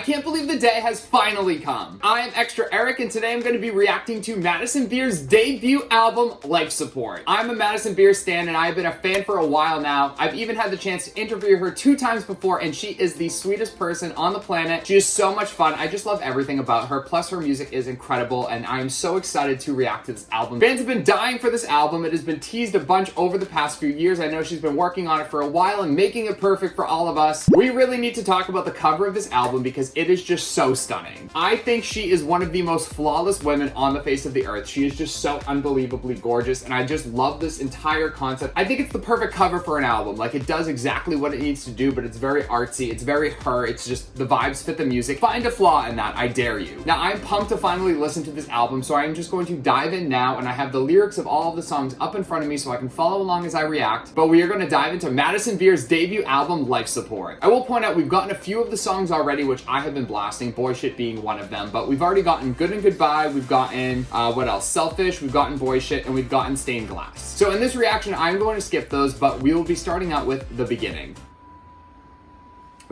I can't believe the day has finally come. I am Extra Eric, and today I'm going to be reacting to Madison Beer's debut album, Life Support. I'm a Madison Beer stan, and I've been a fan for a while now. I've even had the chance to interview her 2 times before, and she is the sweetest person on the planet. She is so much fun. I just love everything about her, plus her music is incredible, and I am so excited to react to this album. Fans have been dying for this album. It has been teased a bunch over the past few years. I know she's been working on it for a while and making it perfect for all of us. We really need to talk about the cover of this album because it is just so stunning. I think she is one of the most flawless women on the face of the earth. She is just so unbelievably gorgeous, and I just love this entire concept. I think it's the perfect cover for an album. Like, it does exactly what it needs to do, but it's very artsy, it's very her, it's just the vibes fit the music. Find a flaw in that, I dare you. Now, I'm pumped to finally listen to this album, so I'm just going to dive in now, and I have the lyrics of all of the songs up in front of me so I can follow along as I react, but we are going to dive into Madison Beer's debut album, Life Support. I will point out we've gotten a few of the songs already, which I have been blasting, Boy Shit being one of them, but we've already gotten Good and Goodbye, we've gotten, what else? Selfish, we've gotten Boy Shit, and we've gotten Stained Glass. So in this reaction, I'm going to skip those, but we will be starting out with the beginning.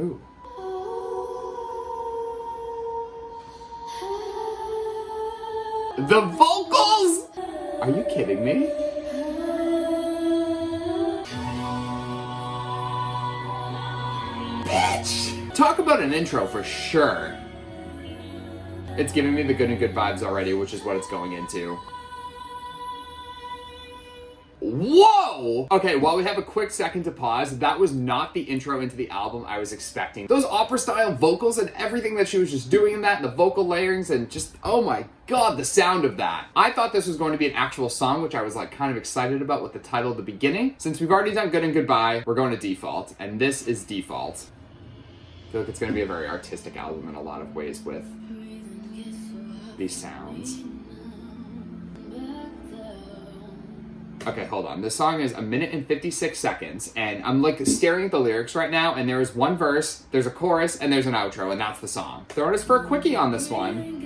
Ooh. The vocals! Are you kidding me? Bitch! Talk about an intro for sure. It's giving me the good and good vibes already, which is what it's going into. Whoa! Okay, while we have a quick second to pause, that was not the intro into the album I was expecting. Those opera-style vocals and everything that she was just doing in that, the vocal layerings, and just, oh my god, the sound of that. I thought this was going to be an actual song, which I was like kind of excited about with the title at the beginning. Since we've already done Good and Goodbye, we're going to Default, and this is Default. I feel like it's going to be a very artistic album in a lot of ways with these sounds. Okay, hold on. This song is 1 minute and 56 seconds, and I'm like staring at the lyrics right now, and there is one verse, there's a chorus, and there's an outro, and that's the song. Throwing us for a quickie on this one.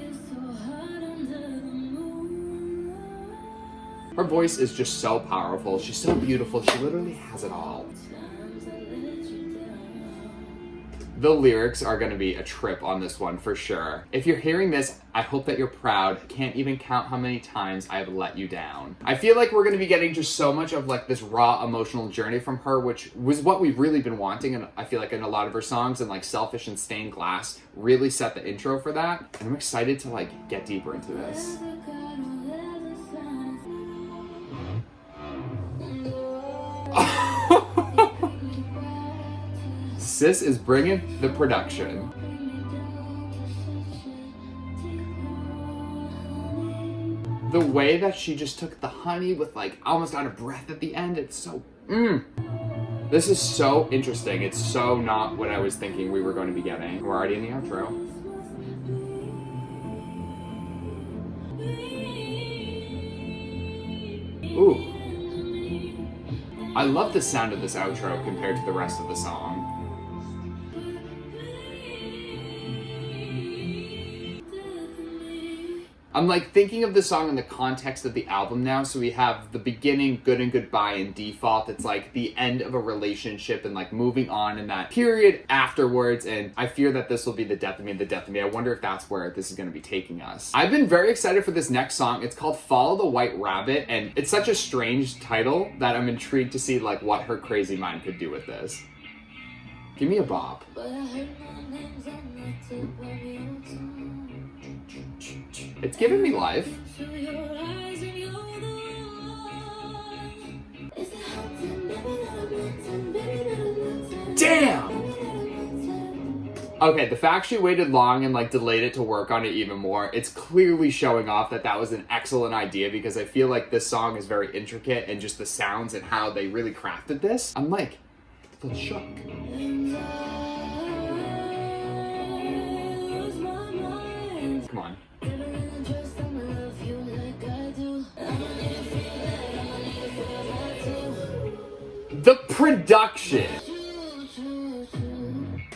Her voice is just so powerful. She's so beautiful. She literally has it all. The lyrics are going to be a trip on this one for sure. If you're hearing this, I hope that you're proud. Can't even count how many times I have let you down. I feel like we're going to be getting just so much of like this raw emotional journey from her, which was what we've really been wanting, and I feel like in a lot of her songs, and like Selfish and Stained Glass really set the intro for that. And I'm excited to like get deeper into this. Sis is bringing the production. The way that she just took the honey with like almost out of breath at the end, it's so, This is so interesting. It's so not what I was thinking we were going to be getting. We're already in the outro. Ooh. I love the sound of this outro compared to the rest of the song. I'm like thinking of the song in the context of the album now. So we have the beginning, Good and Goodbye, and Default. It's like the end of a relationship and like moving on in that period afterwards. And I fear that this will be the death of me, the death of me. I wonder if that's where this is going to be taking us. I've been very excited for this next song. It's called Follow the White Rabbit. And it's such a strange title that I'm intrigued to see like what her crazy mind could do with this. Give me a bop. It's giving me life. Damn! Okay, the fact she waited long and like delayed it to work on it even more, it's clearly showing off that that was an excellent idea, because I feel like this song is very intricate, and just the sounds and how they really crafted this. I'm like a little shook. Come on. The production.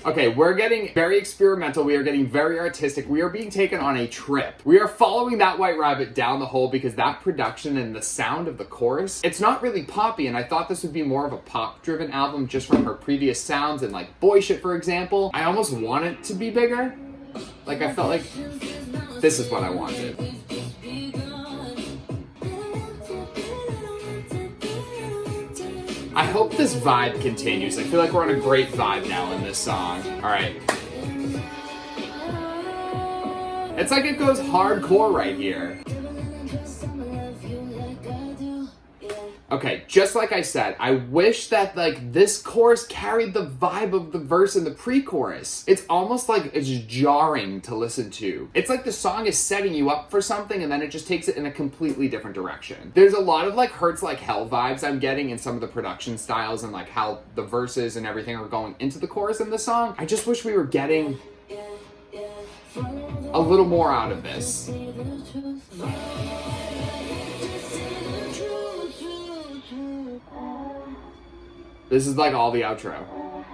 Okay, we're getting very experimental. We are getting very artistic. We are being taken on a trip. We are following that white rabbit down the hole because that production and the sound of the chorus, it's not really poppy, and I thought this would be more of a pop-driven album just from her previous sounds and like Boy Shit, for example. I almost want it to be bigger, Like, I felt like this is what I wanted. I hope this vibe continues. I feel like we're on a great vibe now in this song. All right. It's like it goes hardcore right here. Okay, just like I said, I wish that like this chorus carried the vibe of the verse and the pre-chorus. It's almost like it's jarring to listen to. It's like the song is setting you up for something and then it just takes it in a completely different direction. There's a lot of like Hurts Like Hell vibes I'm getting in some of the production styles and like how the verses and everything are going into the chorus in the song. I just wish we were getting a little more out of this. This is like all the outro.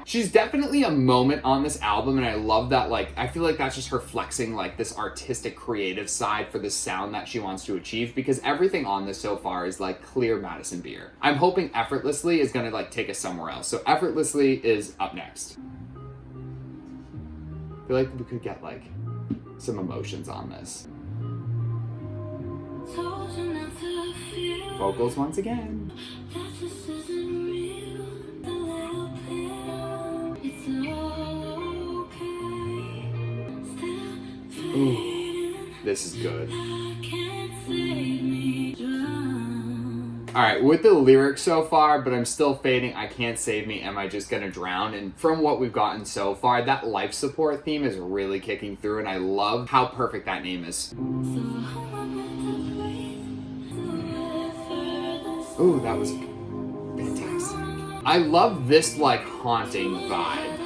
She's definitely a moment on this album, and I love that, like, I feel like that's just her flexing, like, this artistic, creative side for the sound that she wants to achieve, because everything on this so far is, like, clear Madison Beer. I'm hoping Effortlessly is gonna, like, take us somewhere else. So Effortlessly is up next. I feel like we could get, like, some emotions on this. Vocals once again. Ooh, this is good. Alright, with the lyrics so far, but I'm still fading, I can't save me, am I just gonna drown? And from what we've gotten so far, that life support theme is really kicking through, and I love how perfect that name is. Ooh, that was fantastic. I love this, like, haunting vibe.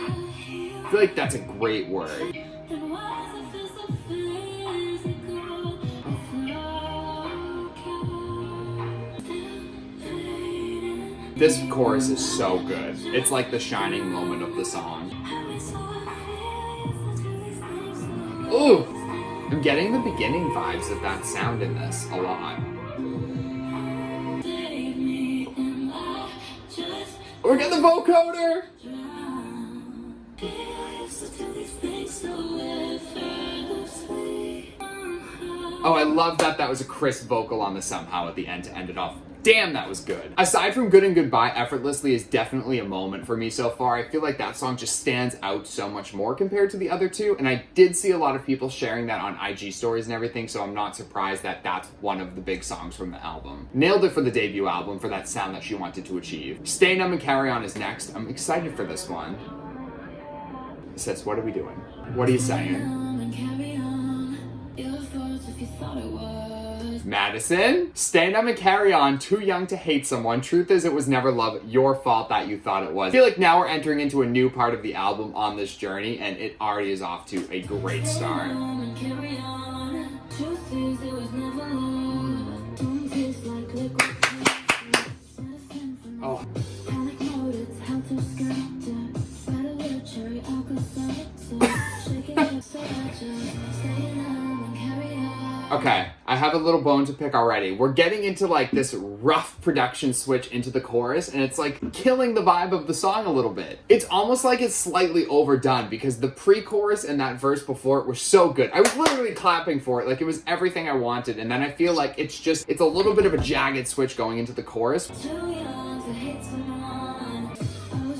I feel like that's a great word. This chorus is so good. It's like the shining moment of the song. Ooh! I'm getting the beginning vibes of that sound in this a lot. We're getting the vocoder! Oh, I love that that was a crisp vocal on the somehow at the end to end it off. Damn, that was good. Aside from Good and Goodbye, Effortlessly is definitely a moment for me so far. I feel like that song just stands out so much more compared to the other two, and I did see a lot of people sharing that on IG stories and everything, so I'm not surprised that that's one of the big songs from the album. Nailed it for the debut album for that sound that she wanted to achieve. Stay Numb and Carry On is next. I'm excited for this one. Sis, what are we doing? What are you saying? Madison, Stay Numb and Carry On, Too Young to Hate Someone, Truth Is It Was Never Love, Your Fault That You Thought It Was. I feel like now we're entering into a new part of the album on this journey, and it already is off to a great start. Oh. Okay, I have a little bone to pick already. We're getting into like this rough production switch into the chorus, and it's like killing the vibe of the song a little bit. It's almost like it's slightly overdone because the pre-chorus and that verse before it were so good. I was literally clapping for it, like it was everything I wanted, and then I feel like it's a little bit of a jagged switch going into the chorus.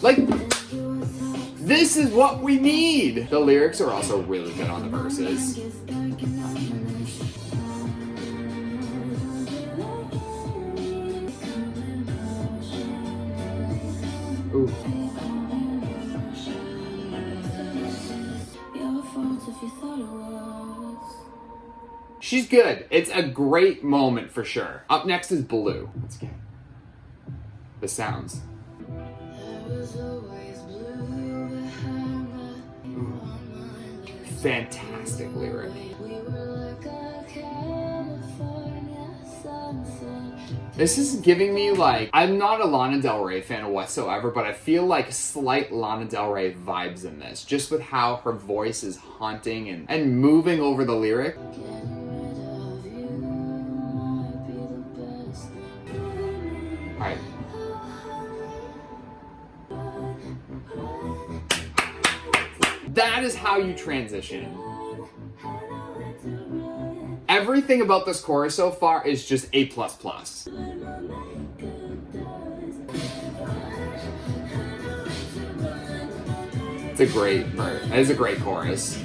Like, this is what we need! The lyrics are also really good on the verses. Ooh. She's good. It's a great moment for sure. Up next is Blue. Let's get the sounds. Ooh. Fantastic lyric. This is giving me like, I'm not a Lana Del Rey fan whatsoever, but I feel like slight Lana Del Rey vibes in this, just with how her voice is haunting and moving over the lyric. Alright. That is how how you transition. Everything about this chorus so far is just A++. It's a great part. It is a great chorus.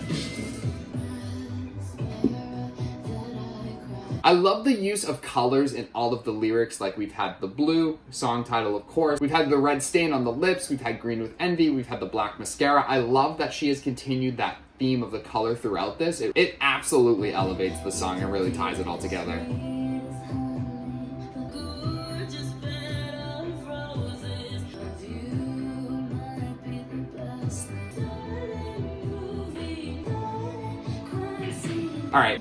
I love the use of colors in all of the lyrics. Like, we've had the blue, song title of course, we've had the red stain on the lips, we've had green with envy, we've had the black mascara. I love that she has continued that theme of the color throughout this. It absolutely elevates the song and really ties it all together. All right.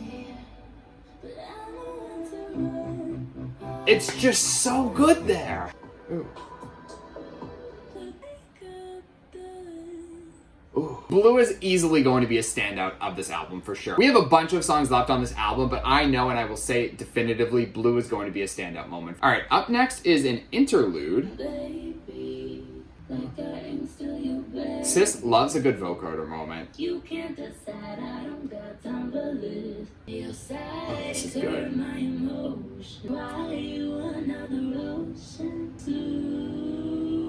It's just so good there. Ooh. Ooh. Blue is easily going to be a standout of this album for sure. We have a bunch of songs left on this album, but I know, and I will say it definitively, Blue is going to be a standout moment. All right, up next is an interlude. Sis loves a good vocoder moment. You can't decide, I don't got time for this. Oh, this is good.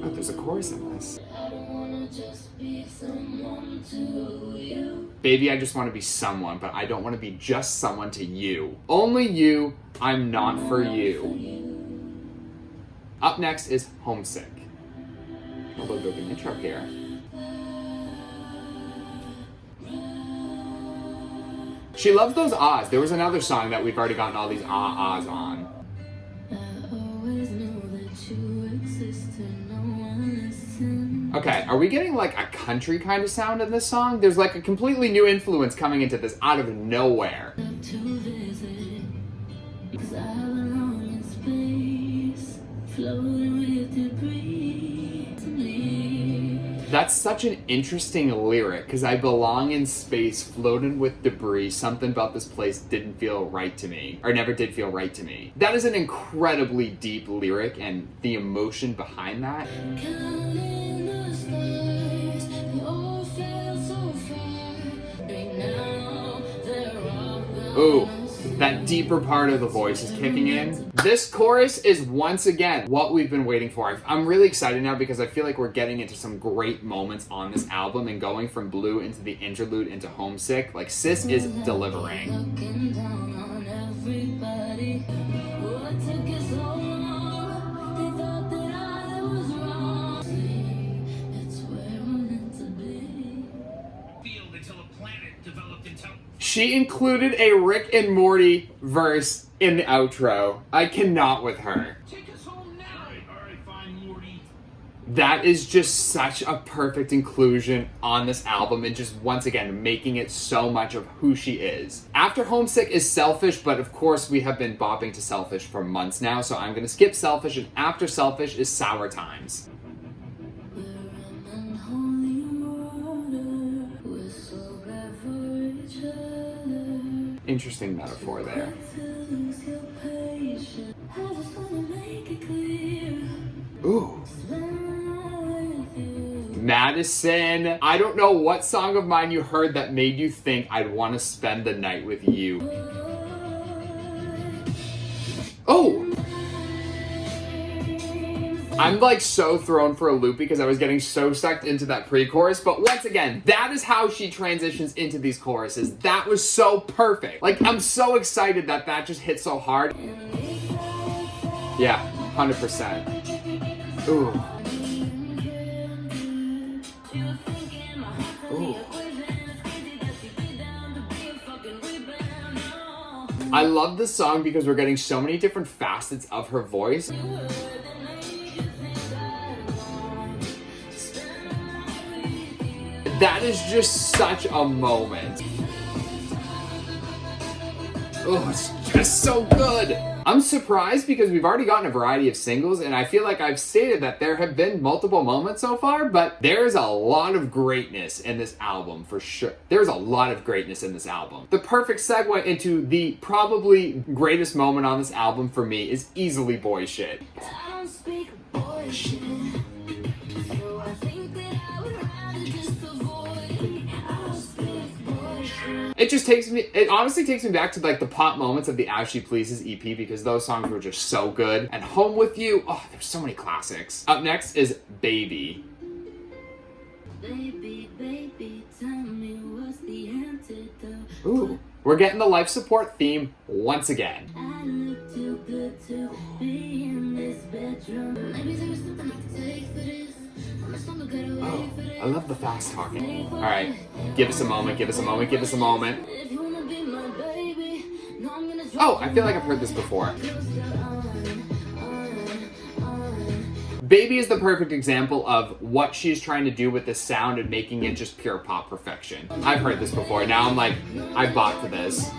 Oh, there's a chorus in this. Baby, I just want to be someone, but I don't want to be just someone to you. Only you, I'm not for you. Up next is Homesick. A little bit of an intro here. She loves those ahs. There was another song that we've already gotten all these ahs on. Okay, are we getting like a country kind of sound in this song? There's like a completely new influence coming into this out of nowhere. That's such an interesting lyric, because I belong in space, floating with debris. Something about this place didn't feel right to me, or never did feel right to me. That is an incredibly deep lyric, and the emotion behind that. Ooh. That deeper part of the voice is kicking in. This chorus is once again what we've been waiting for. I'm really excited now because I feel like we're getting into some great moments on this album and going from Blue into the interlude into Homesick. Like, Sis is delivering. She included a Rick and Morty verse in the outro. I cannot with her. Take us home now. All right, fine, Morty. That is just such a perfect inclusion on this album, and just once again making it so much of who she is. After Homesick is Selfish, but of course we have been bopping to Selfish for months now, so I'm gonna skip Selfish, and after Selfish is Sour Times. Interesting metaphor there. Ooh. Madison. I don't know what song of mine you heard that made you think I'd want to spend the night with you. Oh! I'm like so thrown for a loop because I was getting so sucked into that pre-chorus, but once again, that is how she transitions into these choruses. That was so perfect. Like, I'm so excited that that just hit so hard. Yeah, 100%. Ooh. Ooh. I love this song because we're getting so many different facets of her voice. That is just such a moment. Oh, it's just so good. I'm surprised because we've already gotten a variety of singles, and I feel like I've stated that there have been multiple moments so far, but there's a lot of greatness in this album for sure. There's a lot of greatness in this album. The perfect segue into the probably greatest moment on this album for me is easily Boy Shit. I don't speak boy shit, so I think that I would rather just avoid. I don't speak It honestly takes me back to like the pop moments of the As She Pleases EP because those songs were just so good. And Home With You, oh, there's so many classics. Up next is Baby. Baby, baby, tell me what's the antidote. Ooh, we're getting the life support theme once again. I look too good to be in this bedroom. Maybe there was something I could take for this. I'm just gonna get away for this. I love the fast talking. All right, give us a moment, give us a moment, give us a moment. If you wanna be my baby, no, I'm gonna Oh, I feel like I've heard this before. Baby is the perfect example of what she's trying to do with the sound and making it just pure pop perfection. I've heard this before. Now I'm like, I bought to this.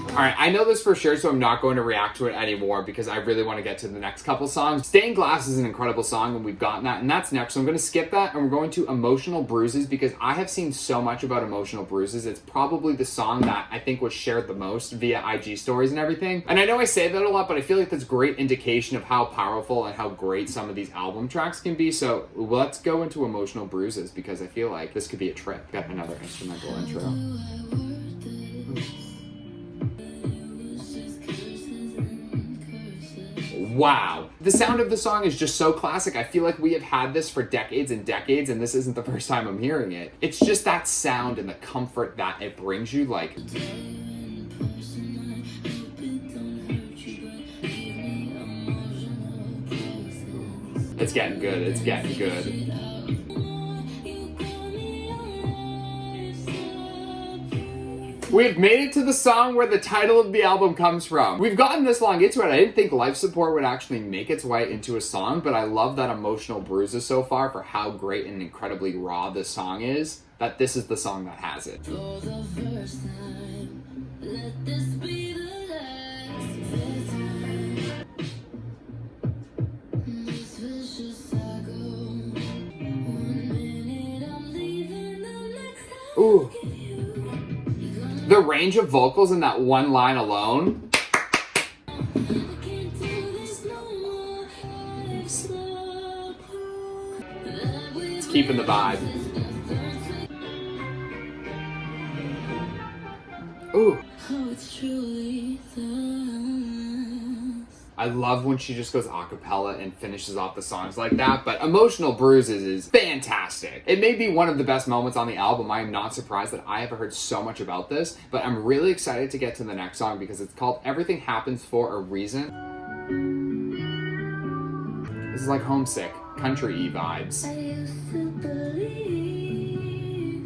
Alright, I know this for sure, so I'm not going to react to it anymore because I really want to get to the next couple songs. Stained Glass is an incredible song, and we've gotten that, and that's next. So I'm going to skip that, and we're going to Emotional Bruises because I have seen so much about Emotional Bruises. It's probably the song that I think was shared the most via IG stories and everything. And I know I say that a lot, but I feel like that's great indication of how powerful and how great some of these album tracks can be. So let's go into Emotional Bruises because I feel like this could be a trip. Got another instrumental intro. Wow. The sound of the song is just so classic. I feel like we have had this for decades and decades, and this isn't the first time I'm hearing it. It's just that sound and the comfort that it brings you, like... It's getting good, it's getting good. We've made it to the song where the title of the album comes from. We've gotten this long into it. I didn't think life support would actually make its way into a song, but I love that Emotional Bruises so far for how great and incredibly raw this song is, that this is the song that has it. For the first time, let this be the last time. This vicious cycle. 1 minute I'm leaving, the next time Ooh. The range of vocals in that one line alone. It's keeping the vibe. Ooh. I love when she just goes a cappella and finishes off the songs like that, but Emotional Bruises is fantastic. It may be one of the best moments on the album. I am not surprised that I have heard so much about this, but I'm really excited to get to the next song because it's called Everything Happens for a Reason. This is like Homesick, country-y vibes. I used to believe,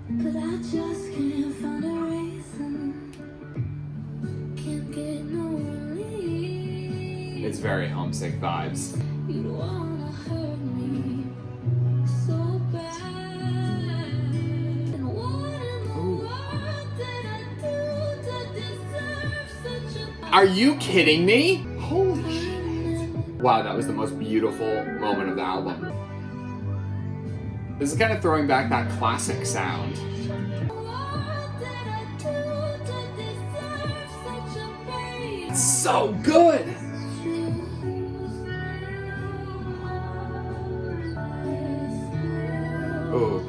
but I just can't find a reason. Can't get no relief. It's very Homesick vibes. You wanna hurt me so bad. And what in the world did I do to deserve such a Are you kidding me? Holy shit. Wow, that was the most beautiful moment of the album. This is kind of throwing back that classic sound. It's so good! Ooh.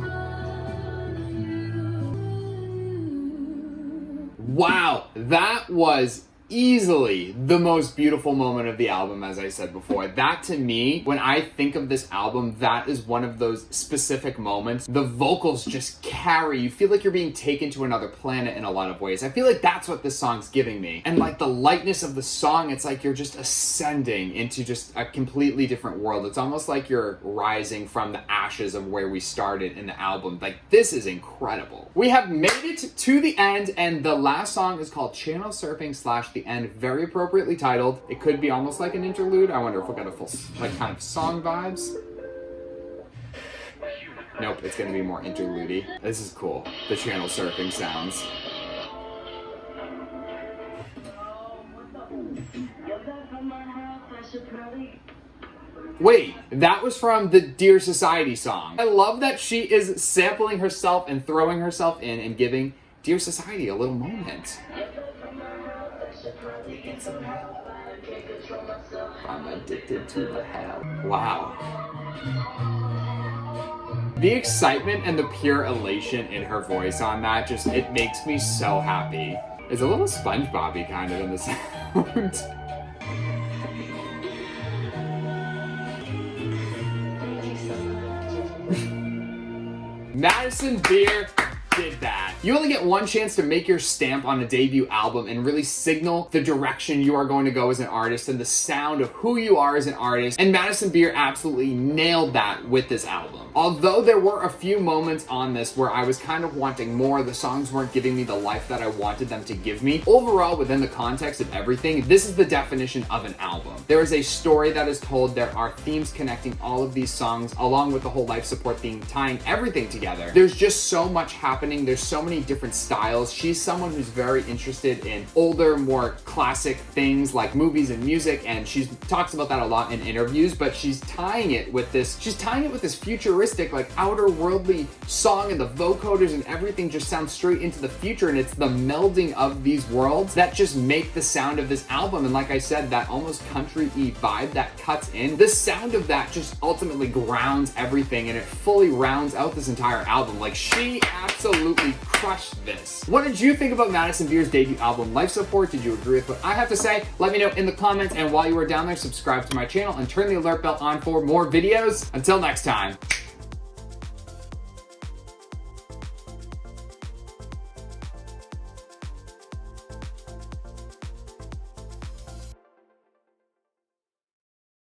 Wow, that was easily the most beautiful moment of the album, as I said before. That to me, when I think of this album, that is one of those specific moments. The vocals just carry. You feel like you're being taken to another planet in a lot of ways. I feel like that's what this song's giving me. And like the lightness of the song, it's like you're just ascending into just a completely different world. It's almost like you're rising from the ashes of where we started in the album. Like, this is incredible. We have made it to the end, and the last song is called Channel Surfing / The End, very appropriately titled. It could be almost like an interlude. I wonder if we'll get a full, like, kind of song vibes. Nope, it's gonna be more interlude-y. This is cool. The channel surfing sounds. Wait, that was from the Dear Society song. I love that she is sampling herself and throwing herself in and giving Dear Society a little moment. I'm addicted to the hell. Wow. The excitement and the pure elation in her voice on that, just, it makes me so happy. It's a little SpongeBob-y kind of in the sound. Madison Beer did that. You only get one chance to make your stamp on a debut album and really signal the direction you are going to go as an artist and the sound of who you are as an artist. And Madison Beer absolutely nailed that with this album. Although there were a few moments on this where I was kind of wanting more, the songs weren't giving me the life that I wanted them to give me. Overall, within the context of everything, this is the definition of an album. There is a story that is told, there are themes connecting all of these songs, along with the whole life support theme, tying everything together. There's just so much happening, there's so many different styles. She's someone who's very interested in older, more classic things like movies and music, and she talks about that a lot in interviews, but she's tying it with this futuristic, like outer worldly song, and the vocoders and everything just sounds straight into the future, and it's the melding of these worlds that just make the sound of this album. And like I said, that almost country-y vibe that cuts in, the sound of that just ultimately grounds everything, and it fully rounds out this entire album. Like, she absolutely crushed this. What did you think about Madison Beer's debut album, Life Support? Did you agree with what I have to say? Let me know in the comments, and while you are down there, subscribe to my channel and turn the alert bell on for more videos. Until next time.